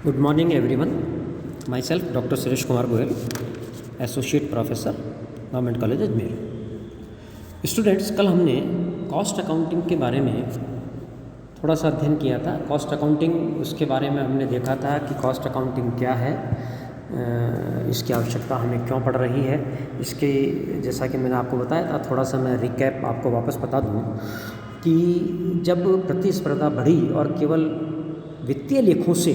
Good morning everyone. Myself Dr. Suresh Kumar Goyal, Associate Professor, Government College Ajmer. Students, कल हमने cost accounting के बारे में थोड़ा सा अध्ययन किया था. कॉस्ट अकाउंटिंग, उसके बारे में हमने देखा था कि कॉस्ट अकाउंटिंग क्या है, इसकी आवश्यकता हमें क्यों पड़ रही है. इसके जैसा कि मैंने आपको बताया था, थोड़ा सा मैं रिकैप आपको वापस बता दूँ कि जब प्रतिस्पर्धा बढ़ी और केवल वित्तीय लेखों से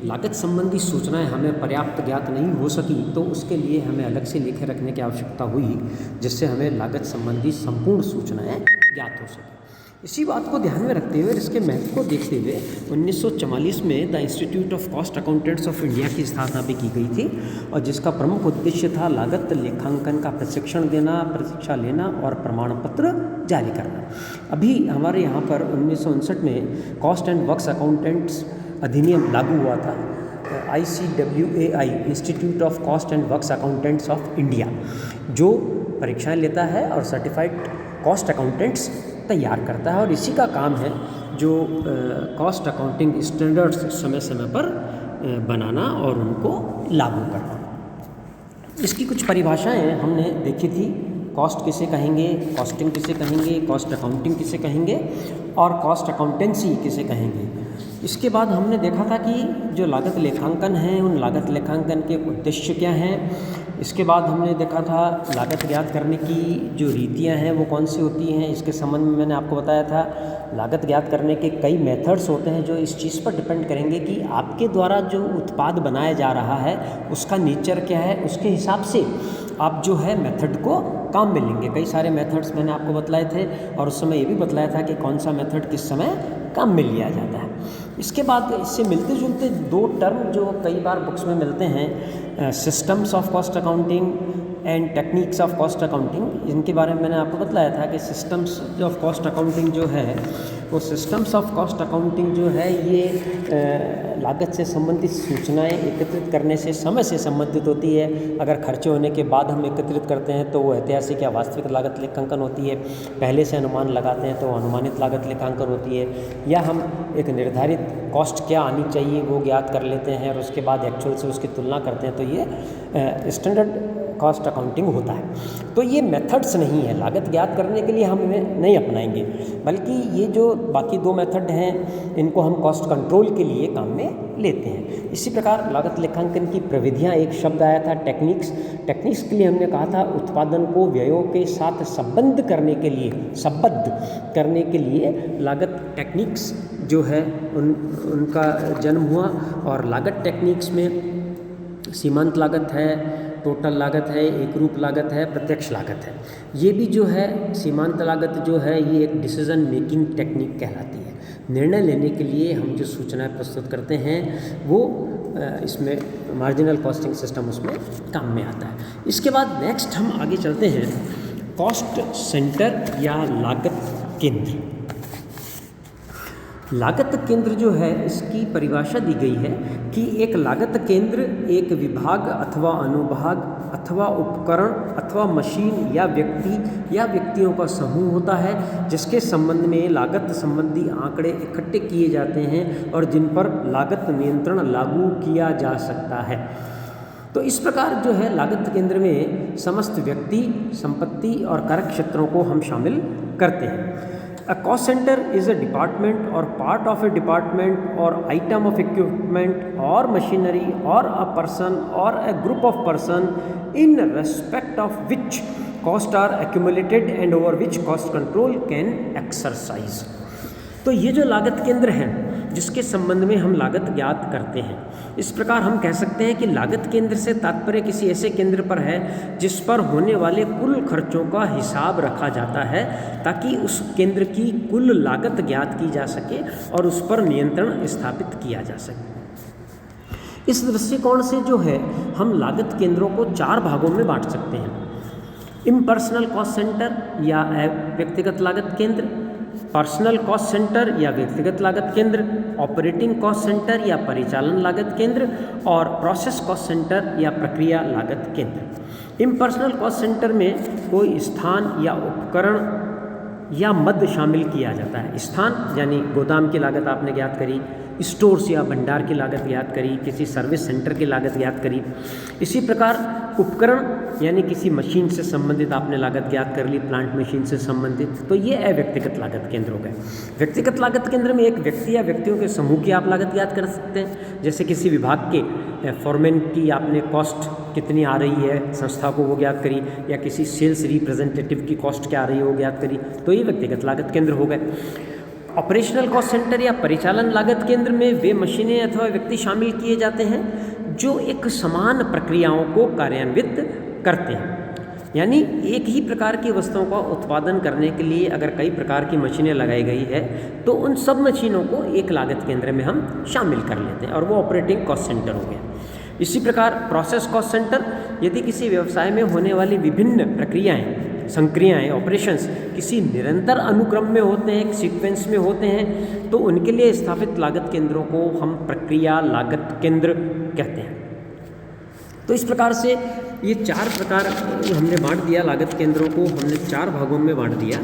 लागत संबंधी सूचनाएं हमें पर्याप्त ज्ञात नहीं हो सकी, तो उसके लिए हमें अलग से लेखे रखने की आवश्यकता हुई, जिससे हमें लागत संबंधी संपूर्ण सूचनाएं ज्ञात हो सकें. इसी बात को ध्यान में रखते हुए, इसके महत्व को देखते हुए 1944 में the institute of cost accountants of India की स्थापना भी की गई थी, और जिसका प्रमुख उद्देश्य था लागत लेखांकन का प्रशिक्षण देना, परीक्षा लेना और प्रमाण पत्र जारी करना. अभी हमारे यहाँ पर 1959 में कॉस्ट एंड वर्क्स अकाउंटेंट्स अधिनियम लागू हुआ था. ICWAI, institute of cost and works accountants of India, जो परीक्षाएं लेता है और सर्टिफाइड कॉस्ट अकाउंटेंट्स तैयार करता है, और इसी का काम है जो कॉस्ट अकाउंटिंग स्टैंडर्ड्स समय समय पर बनाना और उनको लागू करना. इसकी कुछ परिभाषाएं हमने देखी थी. कॉस्ट किसे कहेंगे, कॉस्टिंग किसे कहेंगे, कॉस्ट अकाउंटिंग किसे कहेंगे और कॉस्ट अकाउंटेंसी किसे कहेंगे. इसके बाद हमने देखा था कि जो लागत लेखांकन है, उन लागत लेखांकन के उद्देश्य क्या हैं. इसके बाद हमने देखा था लागत ज्ञात करने की जो रीतियां हैं वो कौन सी होती हैं. इसके संबंध में मैंने आपको बताया था लागत ज्ञात करने के कई मेथड्स होते हैं, जो इस चीज़ पर डिपेंड करेंगे कि आपके द्वारा जो उत्पाद बनाया जा रहा है उसका नेचर क्या है. उसके हिसाब से आप जो है मेथड को काम में लेंगे. कई सारे मेथड्स मैंने आपको बतलाए थे, और उस समय ये भी बतलाया था कि कौन सा मेथड किस समय काम में लिया जाता है. इसके बाद इससे मिलते जुलते दो टर्म जो कई बार बुक्स में मिलते हैं, systems of cost accounting and techniques of cost accounting. इनके बारे में मैंने आपको बतलाया था कि सिस्टम्स ऑफ कॉस्ट अकाउंटिंग जो है, वो सिस्टम्स ऑफ कॉस्ट अकाउंटिंग जो है ये लागत से संबंधित सूचनाएं एकत्रित करने से समय से संबंधित होती है. अगर खर्चे होने के बाद हम एकत्रित करते हैं तो वो ऐतिहासिक या वास्तविक लागत लेखांकन होती है. पहले से अनुमान लगाते हैं तो अनुमानित लागत लेखांकन होती है. या हम एक निर्धारित कॉस्ट क्या आनी चाहिए वो ज्ञात कर लेते हैं और उसके बाद एक्चुअल से उसकी तुलना करते हैं, तो ये स्टैंडर्ड कॉस्ट अकाउंटिंग होता है. तो ये मेथड्स नहीं है, लागत ज्ञात करने के लिए हम इन्हें नहीं अपनाएंगे, बल्कि ये जो बाकी दो मेथड हैं इनको हम कॉस्ट कंट्रोल के लिए काम में लेते हैं. इसी प्रकार लागत लेखांकन की प्रविधियां, एक शब्द आया था टेक्निक्स. टेक्निक्स के लिए हमने कहा था उत्पादन को व्ययों के साथ संबद्ध करने के लिए लागत टेक्निक्स जो है उनका जन्म हुआ. और लागत टेक्निक्स में सीमांत लागत है, टोटल लागत है, एक रूप लागत है, प्रत्यक्ष लागत है. ये भी जो है सीमांत लागत जो है ये एक डिसीजन मेकिंग टेक्निक कहलाती है. निर्णय लेने के लिए हम जो सूचनाएं प्रस्तुत करते हैं वो इसमें मार्जिनल कॉस्टिंग सिस्टम उसमें काम में आता है. इसके बाद नेक्स्ट हम आगे चलते हैं कॉस्ट सेंटर या लागत केंद्र. लागत केंद्र जो है इसकी परिभाषा दी गई है कि एक लागत केंद्र एक विभाग अथवा अनुभाग अथवा उपकरण अथवा मशीन या व्यक्ति या व्यक्तियों का समूह होता है, जिसके संबंध में लागत संबंधी आंकड़े इकट्ठे किए जाते हैं और जिन पर लागत नियंत्रण लागू किया जा सकता है. तो इस प्रकार जो है लागत केंद्र में समस्त व्यक्ति, संपत्ति और कार्य क्षेत्रों को हम शामिल करते हैं. A cost center is a department or part of a department or item of equipment or machinery or a person or a group of person in respect of which costs are accumulated and over which cost control can exercise. तो ये जो लागत केंद्र हैं जिसके संबंध में हम लागत ज्ञात करते हैं, इस प्रकार हम कह सकते हैं कि लागत केंद्र से तात्पर्य किसी ऐसे केंद्र पर है जिस पर होने वाले कुल खर्चों का हिसाब रखा जाता है, ताकि उस केंद्र की कुल लागत ज्ञात की जा सके और उस पर नियंत्रण स्थापित किया जा सके. इस दृष्टिकोण से जो है हम लागत केंद्रों को चार भागों में बांट सकते हैं. इम्पर्सनल कॉस्ट सेंटर या व्यक्तिगत लागत केंद्र, पर्सनल कॉस्ट सेंटर या व्यक्तिगत लागत केंद्र, ऑपरेटिंग कॉस्ट सेंटर या परिचालन लागत केंद्र और प्रोसेस कॉस्ट सेंटर या प्रक्रिया लागत केंद्र. इम्पर्सनल कॉस्ट सेंटर में कोई स्थान या उपकरण या मद शामिल किया जाता है. स्थान यानी गोदाम की लागत आपने ज्ञात करी, स्टोर्स या भंडार की लागत ज्ञात करी, किसी सर्विस सेंटर की लागत ज्ञात करी। इसी प्रकार उपकरण यानी किसी मशीन से संबंधित आपने लागत ज्ञात कर ली, प्लांट मशीन से संबंधित, तो ये अव्यक्तिगत लागत केंद्र हो गए। व्यक्तिगत लागत केंद्र में एक व्यक्ति या व्यक्तियों के समूह की आप लागत ज्ञात कर सकते हैं, जैसे किसी विभाग के फॉरमैन की आपने कॉस्ट कितनी आ रही है संस्था को वो ज्ञात करी, या किसी सेल्स रिप्रेजेंटेटिव की कॉस्ट क्या आ रही है वो ज्ञात करी, तो ये व्यक्तिगत लागत केंद्र हो गए। ऑपरेशनल कॉस्ट सेंटर या परिचालन लागत केंद्र में वे मशीनें अथवा व्यक्ति शामिल किए जाते हैं जो एक समान प्रक्रियाओं को कार्यान्वित करते हैं। यानी एक ही प्रकार की वस्तुओं का उत्पादन करने के लिए अगर कई प्रकार की मशीनें लगाई गई है तो उन सब मशीनों को एक लागत केंद्र में हम शामिल कर लेते हैं और वो ऑपरेटिंग कॉस्ट सेंटर हो गया। इसी प्रकार प्रोसेस कॉस्ट सेंटर, यदि किसी व्यवसाय में होने वाली विभिन्न प्रक्रियाएं, संक्रियाएं, ऑपरेशंस किसी निरंतर अनुक्रम में होते हैं, एक सीक्वेंस में होते हैं, तो उनके लिए स्थापित लागत केंद्रों को हम प्रक्रिया लागत केंद्र कहते हैं। तो इस प्रकार से ये 4 प्रकार हमने बांट दिया लागत केंद्रों को, हमने 4 भागों में बांट दिया।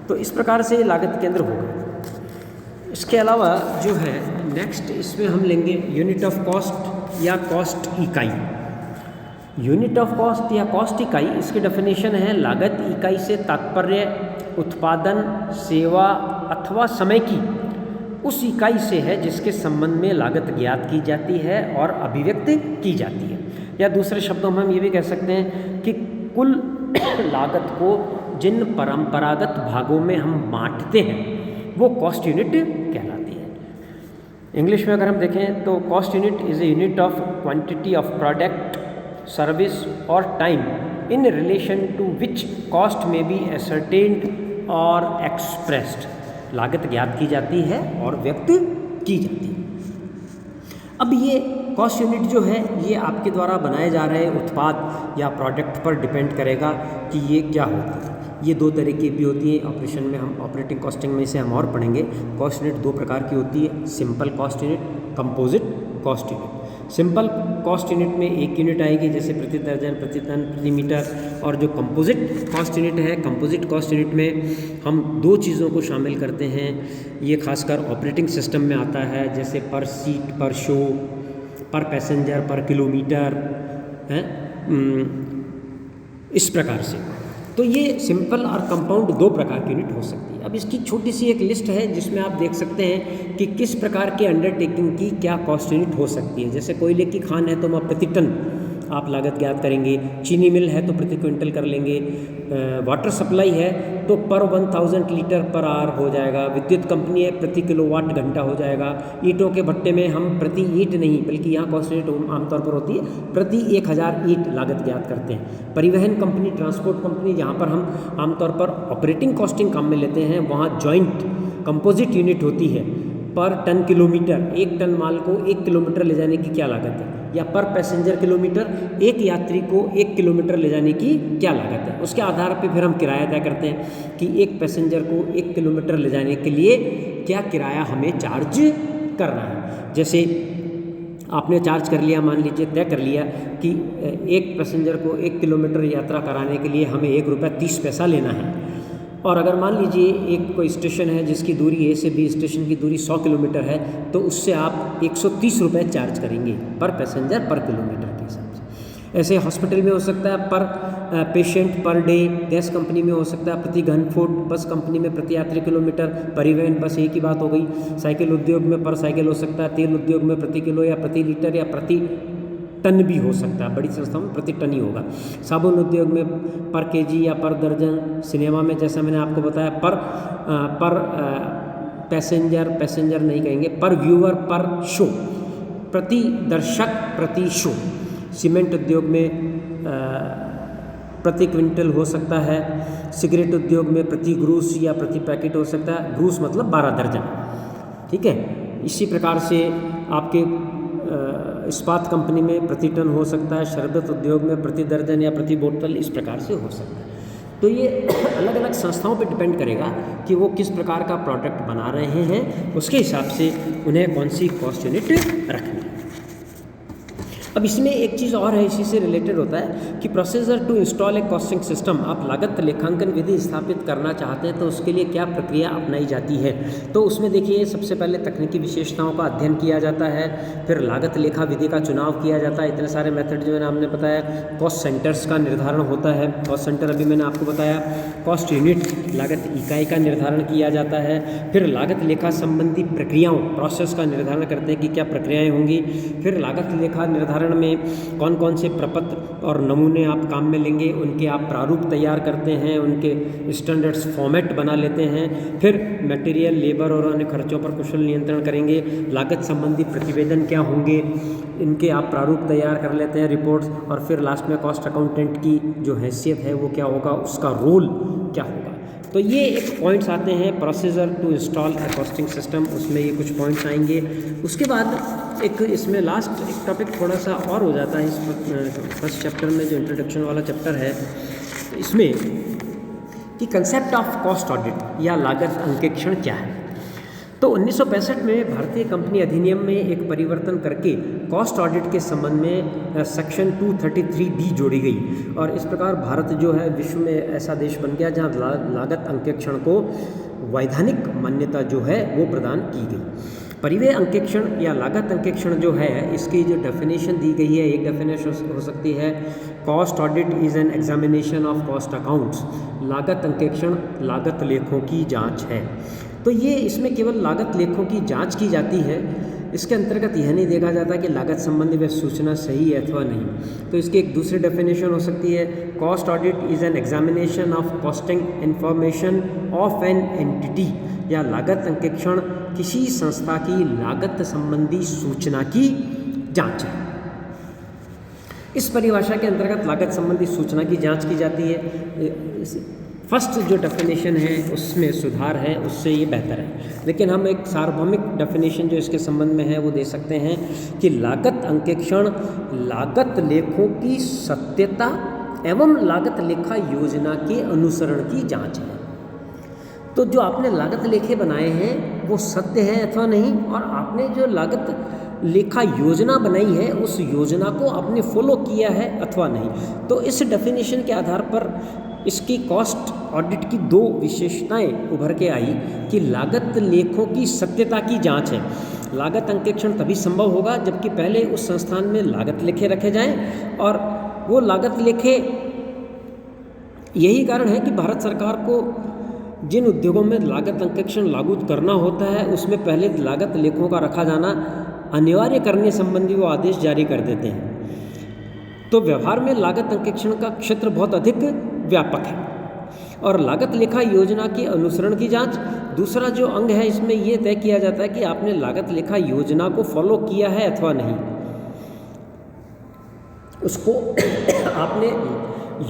तो इस प्रकार से ये लागत केंद्र हो गए। इसके अलावा जो है नेक्स्ट इसमें हम लेंगे यूनिट ऑफ कॉस्ट या कॉस्ट इकाई। यूनिट ऑफ कॉस्ट या कॉस्ट इकाई, इसकी डेफिनेशन है लागत इकाई से तात्पर्य उत्पादन, सेवा अथवा समय की उस इकाई से है जिसके संबंध में लागत ज्ञात की जाती है और अभिव्यक्त की जाती है। या दूसरे शब्दों में हम ये भी कह सकते हैं कि कुल लागत को जिन परंपरागत भागों में हम बांटते हैं वो कॉस्ट यूनिट कहलाती है। इंग्लिश में अगर हम देखें तो cost unit is a unit of quantity of product, service और time in relation to which cost may be ascertained और एक्सप्रेस्ड। लागत ज्ञात की जाती है और व्यक्त की जाती है। अब ये कॉस्ट यूनिट जो है ये आपके द्वारा बनाए जा रहे उत्पाद या प्रोडक्ट पर डिपेंड करेगा कि ये क्या होता है। ये 2 तरह की भी होती है। ऑपरेशन में हम ऑपरेटिंग कॉस्टिंग में से हम और पढ़ेंगे। कॉस्ट यूनिट 2 प्रकार की होती है, simple cost unit, composite cost unit. Simple cost unit में 1 यूनिट आएगी, जैसे प्रति दर्जन, प्रति टन, प्रति मीटर। और जो कंपोजिट कॉस्ट यूनिट है, कंपोजिट कॉस्ट यूनिट में हम 2 चीज़ों को शामिल करते हैं। ये खासकर ऑपरेटिंग सिस्टम में आता है, जैसे पर सीट, पर शो, पर पैसेंजर, पर किलोमीटर है, इस प्रकार से। तो ये सिंपल और कंपाउंड 2 प्रकार की यूनिट हो सकती है। अब इसकी छोटी सी एक लिस्ट है जिसमें आप देख सकते हैं कि किस प्रकार के अंडरटेकिंग की क्या कॉस्ट यूनिट हो सकती है। जैसे कोयले की खान है तो हम प्रति टन आप लागत ज्ञात करेंगे, चीनी मिल है तो प्रति क्विंटल कर लेंगे, वाटर सप्लाई है तो पर 1000 लीटर पर आवर हो जाएगा, विद्युत कंपनी है प्रति किलोवाट घंटा हो जाएगा, ईंटों के भट्टे में हम प्रति ईंट नहीं बल्कि यहाँ कॉस्ट यूनिट आमतौर पर होती है प्रति 1000 ईंट लागत ज्ञात करते हैं। परिवहन कंपनी, ट्रांसपोर्ट कंपनी, जहाँ पर हम आमतौर पर ऑपरेटिंग कॉस्टिंग काम में लेते हैं वहाँ जॉइंट कंपोजिट यूनिट होती है पर टन किलोमीटर। 1 टन माल को 1 किलोमीटर ले जाने की क्या लागत है, या पर पैसेंजर किलोमीटर, एक यात्री को 1 किलोमीटर ले जाने की क्या लागत है। उसके आधार पर फिर हम किराया तय करते हैं कि एक पैसेंजर को 1 किलोमीटर ले जाने के लिए क्या किराया हमें चार्ज करना है। जैसे आपने चार्ज कर लिया, मान लीजिए तय कर लिया कि एक पैसेंजर को 1 किलोमीटर यात्रा कराने के लिए हमें ₹1.30 लेना है। और अगर मान लीजिए एक कोई स्टेशन है जिसकी दूरी ए से बी स्टेशन की दूरी 100 किलोमीटर है तो उससे आप ₹130 चार्ज करेंगे पर पैसेंजर पर किलोमीटर के हिसाब से। ऐसे हॉस्पिटल में हो सकता है पर patient per day, gas company में हो सकता है प्रति घन फुट, बस कंपनी में प्रति यात्री किलोमीटर, परिवहन बस एक ही बात हो गई। साइकिल उद्योग में पर साइकिल हो सकता है, तेल उद्योग में प्रति किलो या प्रति लीटर या प्रति टन भी हो सकता है, बड़ी संस्थाओं में प्रति टन ही होगा। साबुन उद्योग में पर केजी या पर दर्जन, सिनेमा में जैसा मैंने आपको बताया पर पैसेंजर नहीं कहेंगे, पर व्यूअर पर शो, प्रति दर्शक प्रति शो। सीमेंट उद्योग में प्रति क्विंटल हो सकता है। सिगरेट उद्योग में प्रति ग्रूस या प्रति पैकेट हो सकता है, ग्रूस मतलब 12 दर्जन, ठीक है। इसी प्रकार से आपके इस्पात कंपनी में प्रति टन हो सकता है, शरबत उद्योग में प्रति दर्जन या प्रति बोतल, इस प्रकार से हो सकता है। तो ये अलग अलग संस्थाओं पे डिपेंड करेगा कि वो किस प्रकार का प्रोडक्ट बना रहे हैं, उसके हिसाब से उन्हें कौन सी कॉस्ट यूनिट रखनी है। अब इसमें एक चीज़ और है, इसी से रिलेटेड होता है कि procedure to install a costing system. आप लागत लेखांकन विधि स्थापित करना चाहते हैं तो उसके लिए क्या प्रक्रिया अपनाई जाती है। तो उसमें देखिए, सबसे पहले तकनीकी विशेषताओं का अध्ययन किया जाता है, फिर लागत लेखा विधि का चुनाव किया जाता है। इतने सारे मेथड जो है ना हमने बताया। कॉस्ट सेंटर्स का निर्धारण होता है। कॉस्ट सेंटर अभी मैंने आपको बताया। कॉस्ट यूनिट, लागत इकाई का निर्धारण किया जाता है। फिर लागत लेखा संबंधी प्रक्रियाओं, प्रोसेस का निर्धारण करते हैं कि क्या प्रक्रियाएँ होंगी। फिर लागत लेखा निर्धारण में कौन कौन से प्रपत्र और नमूने आप काम में लेंगे, उनके आप प्रारूप तैयार करते हैं, उनके स्टैंडर्ड्स फॉर्मेट बना लेते हैं। फिर मटेरियल, लेबर और अन्य खर्चों पर कुशल नियंत्रण करेंगे। लागत संबंधी प्रतिवेदन क्या होंगे, इनके आप प्रारूप तैयार कर लेते हैं, रिपोर्ट्स। और फिर लास्ट में कॉस्ट अकाउंटेंट की जो हैसियत है वो क्या होगा, उसका रोल क्या होगा। तो ये एक पॉइंट्स आते हैं procedure to install a costing system, उसमें ये कुछ पॉइंट्स आएंगे। उसके बाद एक इसमें लास्ट एक टॉपिक थोड़ा सा और हो जाता है इस फर्स्ट चैप्टर में, जो इंट्रोडक्शन वाला चैप्टर है, इसमें कि कंसेप्ट ऑफ कॉस्ट ऑडिट या लागत अंकेक्षण क्या है। तो 1965 में भारतीय कंपनी अधिनियम में एक परिवर्तन करके कॉस्ट ऑडिट के संबंध में सेक्शन 233B जोड़ी गई और इस प्रकार भारत जो है विश्व में ऐसा देश बन गया जहां लागत अंकेक्षण को वैधानिक मान्यता जो है वो प्रदान की गई। परिव्यय अंकेक्षण या लागत अंकेक्षण जो है, इसकी जो डेफिनेशन दी गई है, एक डेफिनेशन हो सकती है, cost audit is an examination of cost accounts. लागत अंकेक्षण लागत लेखों की जांच है। तो ये इसमें केवल लागत लेखों की जांच की जाती है। इसके अंतर्गत यह नहीं देखा जाता कि लागत संबंधी वह सूचना सही है अथवा नहीं। तो इसकी एक दूसरी डेफिनेशन हो सकती है, cost audit is an examination of costing information of an entity, या लागत अंकेक्षण किसी संस्था की लागत संबंधी सूचना की जांच है। इस परिभाषा के अंतर्गत लागत संबंधी सूचना की जांच की जाती है। फर्स्ट जो डेफिनेशन है उसमें सुधार है, उससे ये बेहतर है, लेकिन हम एक सार्वभौमिक डेफिनेशन जो इसके संबंध में है वो दे सकते हैं कि लागत अंकेक्षण लागत लेखों की सत्यता एवं लागत लेखा योजना के अनुसरण की जांच है। तो जो आपने लागत लेखे बनाए हैं वो सत्य है अथवा नहीं, और आपने जो लागत लेखा योजना बनाई है उस योजना को आपने फॉलो किया है अथवा नहीं। तो इस डेफिनेशन के आधार पर इसकी कॉस्ट ऑडिट की दो विशेषताएं उभर के आई कि लागत लेखों की सत्यता की जांच है। लागत अंकेक्षण तभी संभव होगा जबकि पहले उस संस्थान में लागत लेखे रखे जाएं, और वो लागत लेखे, यही कारण है कि भारत सरकार को जिन उद्योगों में लागत अंकेक्षण लागू करना होता है उसमें पहले लागत लेखों का रखा जाना अनिवार्य करने संबंधी वो आदेश जारी कर देते हैं। तो व्यवहार में लागत अंकेक्षण का क्षेत्र बहुत अधिक व्यापक है। और लागत लेखा योजना के अनुसरण की जांच, दूसरा जो अंग है, इसमें यह तय किया जाता है कि आपने लागत लेखा योजना को फॉलो किया है अथवा नहीं, उसको आपने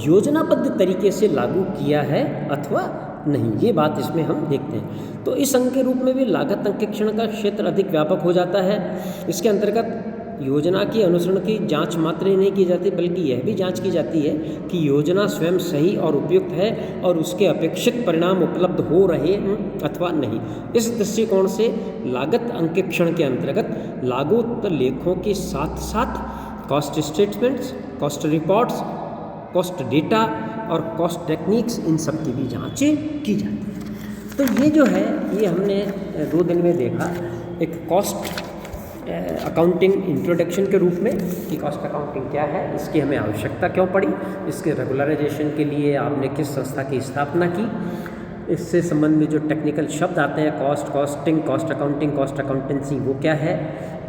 योजनाबद्ध तरीके से लागू किया है अथवा नहीं, ये बात इसमें हम देखते हैं। तो इस अंग के रूप में भी लागत अंकेक्षण का क्षेत्र अधिक व्यापक हो जाता है। इसके अंतर्गत योजना की अनुसरण की जांच मात्र ही नहीं की जाती, बल्कि यह भी जांच की जाती है कि योजना स्वयं सही और उपयुक्त है और उसके अपेक्षित परिणाम उपलब्ध हो रहे हैं अथवा नहीं। इस दृष्टिकोण से लागत अंकेक्षण के अंतर्गत लागत लेखों के साथ साथ cost statements, cost reports, cost data और कॉस्ट टेक्निक्स, इन सब की भी जाँच की जाती है। तो ये जो है ये हमने 2 दिन में देखा, एक कॉस्ट अकाउंटिंग इंट्रोडक्शन के रूप में कि कॉस्ट अकाउंटिंग क्या है, इसकी हमें आवश्यकता क्यों पड़ी, इसके रेगुलराइजेशन के लिए आपने किस संस्था की स्थापना की, इससे संबंध में जो टेक्निकल शब्द आते हैं, cost, costing, cost accounting, cost accountancy, वो क्या है,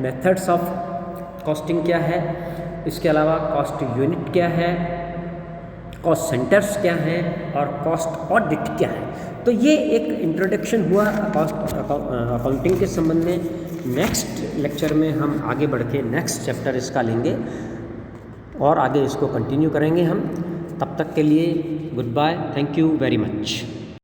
मेथड्स ऑफ कॉस्टिंग क्या है, इसके अलावा कॉस्ट यूनिट क्या है, कॉस्ट सेंटर्स क्या हैं और कॉस्ट ऑडिट क्या है। तो ये एक इंट्रोडक्शन हुआ कॉस्ट अकाउंटिंग के संबंध में। नेक्स्ट लेक्चर में हम आगे बढ़ के नेक्स्ट चैप्टर इसका लेंगे और आगे इसको कंटिन्यू करेंगे हम। तब तक के लिए goodbye, thank you very much.